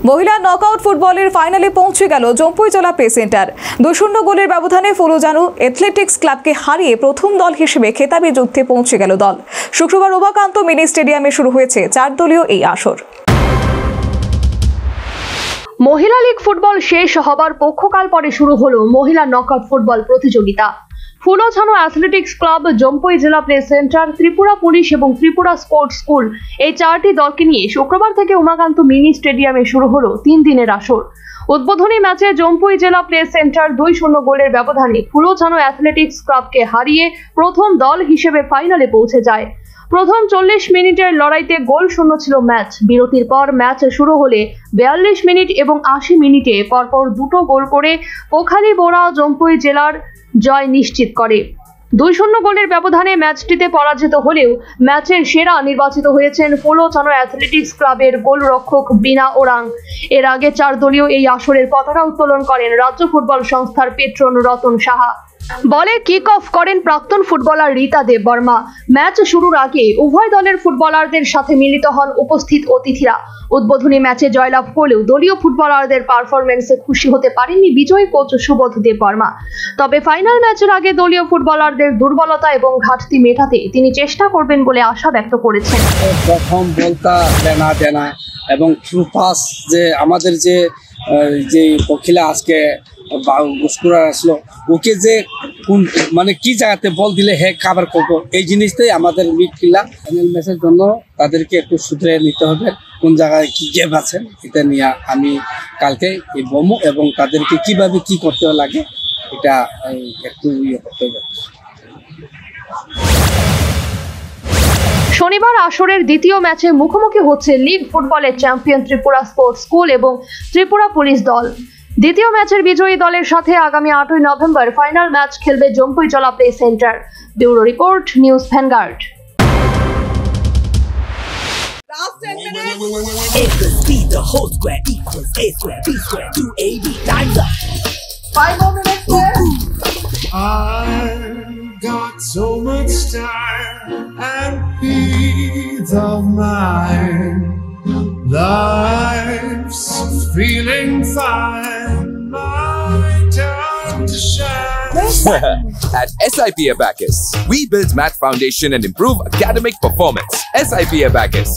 মহিলা নকআউট ফুটবলের ফাইনালে পৌঁছে গেল জম্পুই জেলা প্লে সেন্টার। 2-0 গোলের ব্যবধানে ফুলজানু অ্যাথলেটিক্স ক্লাবকে হারিয়ে প্রথম দল হিসেবে খেতাবি যুদ্ধে পৌঁছে গেল দল। শুক্রবার উমাকান্ত মিনি স্টেডিয়ামে শুরু হয়েছে 4 দলীয় এই আসর। মহিলা লীগ ফুটবল শেষ হবার পক্ষকাল পরে শুরু হলো মহিলা নকআউট ফুটবল প্রতিযোগিতা। ফুলজানু অ্যাথলেটিক্স ক্লাব, জম্পুই জেলা প্লে সেন্টার, ত্রিপুরা পুলিশ এবং ত্রিপুরা স্পোর্টস স্কুল এই 4টি দলকে নিয়ে শুক্রবার থেকে উমাকান্ত মিনি স্টেডিয়ামে শুরু হলো 3 দিনের আসর। উদ্বোধনী ম্যাচে জম্পুই জেলা প্লে সেন্টার 2-0 গোলের ব্যবধানে ফুলজানু অ্যাথলেটিক্স ক্লাবকে হারিয়ে প্রথম দল হিসেবে ফাইনালে পৌঁছে যায়। প্রথম 40 মিনিটের লড়াইতে গোল শূন্য ছিল ম্যাচ। বিরতির পর ম্যাচ শুরু হলে 42 মিনিট এবং 80 মিনিটে পরপর 2টো গোল করে পোখালি বোরা জম্পুই জেলার জয় নিশ্চিত করে। 2-0 গোলের ব্যবধানে ম্যাচটিতে পরাজিত হলেও ম্যাচের সেরা নির্বাচিত হয়েছেন ফুলজানু অ্যাথলেটিক্স ক্লাবের গোলরক্ষক বিনা ওরাং। এর আগে 4 দলীয় এই আসরের পতাকা উত্তোলন করেন রাজ্য ফুটবল সংস্থার পেট্রন রতন সাহা। বলে কিক অফ করেন প্রাক্তন ফুটবলার রীতা দেববর্মা। ম্যাচ শুরুর আগে উভয় দলের ফুটবলারদের সাথে মিলিত হন উপস্থিত অতিথিরা। উদ্বোধনী ম্যাচে জয়লাভ করলেও দলীয় ফুটবলারদের পারফরমেন্সে খুশি হতে পারেননি বিজয়ী কোচ সুবোধ দেববর্মা। তবে ফাইনাল ম্যাচের আগে দলীয় ফুটবলারদের দুর্বলতা এবং ঘাটতি মেটাতে তিনি চেষ্টা করবেন বলে আশা ব্যক্ত করেছেন। প্রথম বলটা দেনা এবং থ্রু পাস যে আমাদের যে পখিলা আজকে স্কোরার আসলো, ওকে যে কোন মানে কি জায়গাতে বল দিলে হে কাভার করবো, এই জিনিসটাই আমাদের মিডফিল্ডার। ফাইনাল ম্যাচের জন্য তাদেরকে একটু শুধরে নিতে হবে, কোন জায়গায় কি গ্যাপ আছে এটা নিয়ে আমি কালকে বমু এবং তাদেরকে কিভাবে কি করতে লাগে এটা একটু করতে হবে। শনিবার আসরের দ্বিতীয় ম্যাচে মুখোমুখি হচ্ছে লিগ ফুটবলের চ্যাম্পিয়ন ত্রিপুরা স্পোর্টস স্কুল এবং ত্রিপুরা পুলিশ দল। দ্বিতীয় ম্যাচের বিজয়ী দলের সাথে আগামী 8ই নভেম্বর ফাইনাল ম্যাচ খেলবে জম্পুই জেলা play centre. Bureau report, news vanguard. Got so much time and peace of mind. Life's feeling fine. My time to shine. At SIP Abacus, we build math foundation and improve academic performance. SIP Abacus,